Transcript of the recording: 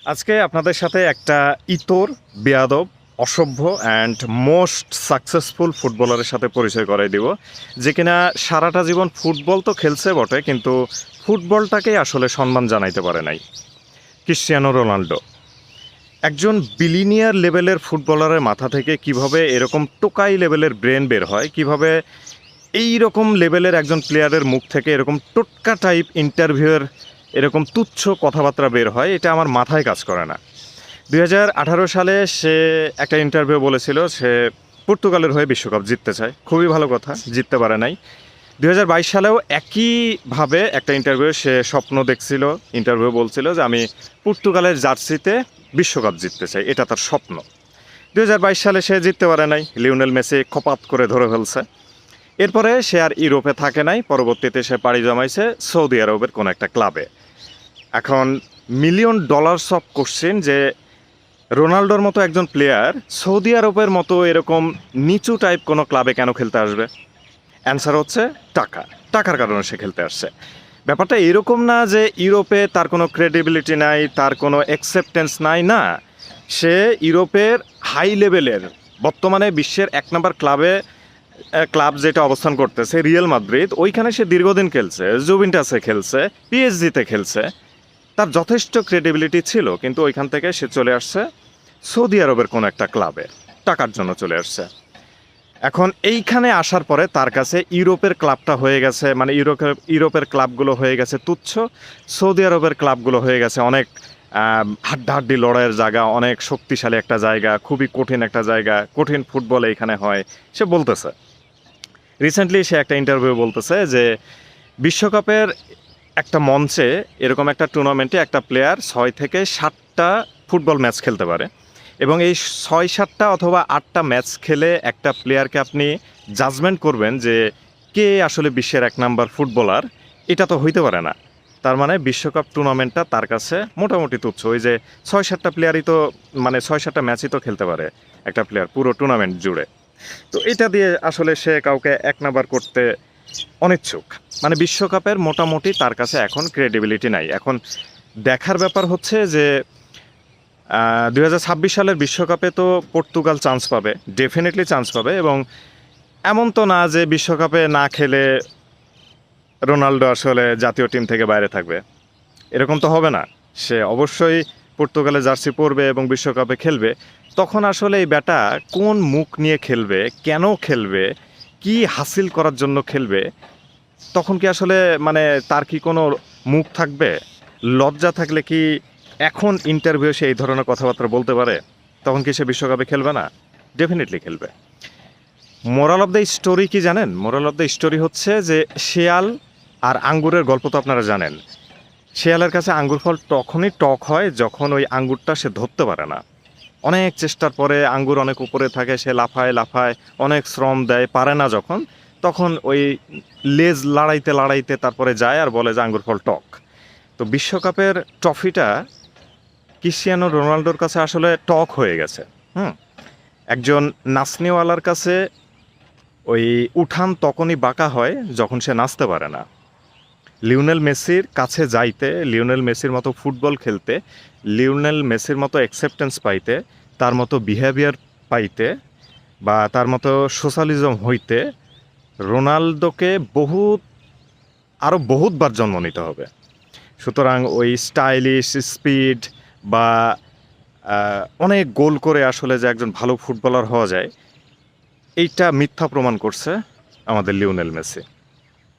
আজকে আপনাদের সাথে একটা ইতর, বেয়াদব, অসভ্য অ্যান্ড মোস্ট সাকসেসফুল ফুটবলারের সাথে পরিচয় করাই দিব, যে কিনা সারাটা জীবন ফুটবল তো খেলছে বটে, কিন্তু ফুটবলটাকেই আসলে সম্মান জানাইতে পারে নাই। ক্রিশ্চিয়ানো রোনাল্ডো একজন বিলিনিয়ার লেভেলের ফুটবলারের মাথা থেকে কিভাবে এরকম টোকাই লেভেলের ব্রেন বের হয়, কিভাবে এই রকম লেভেলের একজন প্লেয়ারের মুখ থেকে এরকম টোটকা টাইপ ইন্টারভিউয়ের এরকম তুচ্ছ কথাবার্তা বের হয়, এটা আমার মাথায় কাজ করে না। 2018 সালে সে একটা ইন্টারভিউ বলেছিল সে পর্তুগালের হয়ে বিশ্বকাপ জিততে চায়। খুবই ভালো কথা, জিততে পারে নাই। 2022 সালেও একইভাবে একটা ইন্টারভিউ সে স্বপ্ন দেখছিল, ইন্টারভিউ বলছিল যে আমি পর্তুগালের জার্সিতে বিশ্বকাপ জিততে চাই, এটা তার স্বপ্ন। 2022 সালে সে জিততে পারে নাই, লিওনেল মেসি খপাত করে ধরে ফেলছে। এরপরে সে আর ইউরোপে থাকে নাই, পরবর্তীতে সে পাড়ি জমাইছে সৌদি আরবের কোনো একটা ক্লাবে। এখন $1,000,000 অফ কোশ্চেন যে রোনাল্ডোর মতো একজন প্লেয়ার সৌদি আরবের মতো এরকম নিচু টাইপ কোনো ক্লাবে কেন খেলতে আসবে? অ্যান্সার হচ্ছে টাকা। টাকার কারণে সে খেলতে আসছে। ব্যাপারটা এরকম না যে ইউরোপে তার কোনো ক্রেডিবিলিটি নাই, তার কোনো অ্যাকসেপ্টেন্স নাই, না। সে ইউরোপের হাই লেভেলের বর্তমানে বিশ্বের 1 নম্বর ক্লাব যেটা অবস্থান করতেছে রিয়াল মাদ্রিদ, ওইখানে সে দীর্ঘদিন খেলছে, জুভেন্টাসে খেলছে, পিএসজিতে খেলছে, তার যথেষ্ট ক্রেডিবিলিটি ছিল, কিন্তু ওইখান থেকে সে চলে আসছে সৌদি আরবের কোনো একটা ক্লাবে, টাকার জন্য চলে আসছে। এখন এইখানে আসার পরে তার কাছে ইউরোপের ক্লাবটা হয়ে গেছে, মানে ইউরোপের ক্লাবগুলো হয়ে গেছে তুচ্ছ, সৌদি আরবের ক্লাবগুলো হয়ে গেছে অনেক হাড্ডাহাড্ডি লড়াইয়ের জায়গা, অনেক শক্তিশালী একটা জায়গা, খুবই কঠিন একটা জায়গা, কঠিন ফুটবল এইখানে হয় সে বলতেছে। রিসেন্টলি সে একটা ইন্টারভিউ বলতেছে যে বিশ্বকাপের একটা মঞ্চে এরকম একটা টুর্নামেন্টে একটা প্লেয়ার 6 থেকে 7টা ফুটবল ম্যাচ খেলতে পারে, এবং এই 6-7টা অথবা 8টা ম্যাচ খেলে একটা প্লেয়ারকে আপনি জাজমেন্ট করবেন যে কে আসলে বিশ্বের 1 নাম্বার ফুটবলার, এটা তো হইতে পারে না। তার মানে বিশ্বকাপ টুর্নামেন্টটা তার কাছে মোটামুটি তুচ্ছ। ওই যে 6-7টা প্লেয়ারই তো, মানে 6-7টা ম্যাচই তো খেলতে পারে একটা প্লেয়ার পুরো টুর্নামেন্ট জুড়ে। তো এটা দিয়ে আসলে সে কাউকে 1 নাম্বার করতে অনিচ্ছুক। মানে বিশ্বকাপের মোটামুটি তার কাছে এখন ক্রেডিবিলিটি নাই। এখন দেখার ব্যাপার হচ্ছে যে 2026 সালের বিশ্বকাপে তো পর্তুগাল চান্স পাবে, ডেফিনেটলি চান্স পাবে, এবং এমন তো না যে বিশ্বকাপে না খেলে রোনাল্ডো আসলে জাতীয় টিম থেকে বাইরে থাকবে, এরকম তো হবে না। সে অবশ্যই পর্তুগালের জার্সি পরবে এবং বিশ্বকাপে খেলবে। তখন আসলে এই ব্যাটা কোন মুখ নিয়ে খেলবে, কেন খেলবে, কি হাসিল করার জন্য খেলবে, তখন কি আসলে মানে তার কি কোনো মুখ থাকবে? লজ্জা থাকলে কি এখন ইন্টারভিউ সে এই ধরনের কথাবার্তা বলতে পারে? তখন কি সে বিশ্বকাপে খেলবে না? ডেফিনেটলি খেলবে। মোরাল অফ দ্য স্টোরি কি জানেন? মোরাল অফ দ্য স্টোরি হচ্ছে যে শেয়াল আর আঙ্গুরের গল্প তো আপনারা জানেন। শেয়ালের কাছে আঙ্গুর ফল তখনই টক হয় যখন ওই আঙ্গুরটা সে ধরতে পারে না। অনেক চেষ্টার পরে আঙ্গুর অনেক উপরে থাকে, সে লাফায় লাফায় অনেক শ্রম দেয়, পারে না যখন, তখন ওই লেজ লাড়াইতে লাড়াইতে তারপরে যায় আর বলে যে আঙ্গুর ফল টক। তো বিশ্বকাপের ট্রফিটা ক্রিশ্চিয়ানো রোনাল্ডোর কাছে আসলে টক হয়ে গেছে। একজন নাচনিওয়ালার কাছে ওই উঠান তখনই বাঁকা হয় যখন সে নাচতে পারে না। লিওনেল মেসির কাছে যাইতে, লিওনেল মেসির মতো ফুটবল খেলতে, লিওনেল মেসির মতো অ্যাকসেপ্টেন্স পাইতে, তার মতো বিহেভিয়ার পাইতে, বা তার মতো সোশ্যালিজম হইতে রোনালদোকে আরও বহুতবার জন্ম নিতে হবে। সুতরাং ওই স্টাইলিশ স্পিড বা অনেক গোল করে আসলে যে একজন ভালো ফুটবলার হওয়া যায়, এইটা মিথ্যা প্রমাণ করছে আমাদের লিওনেল মেসি।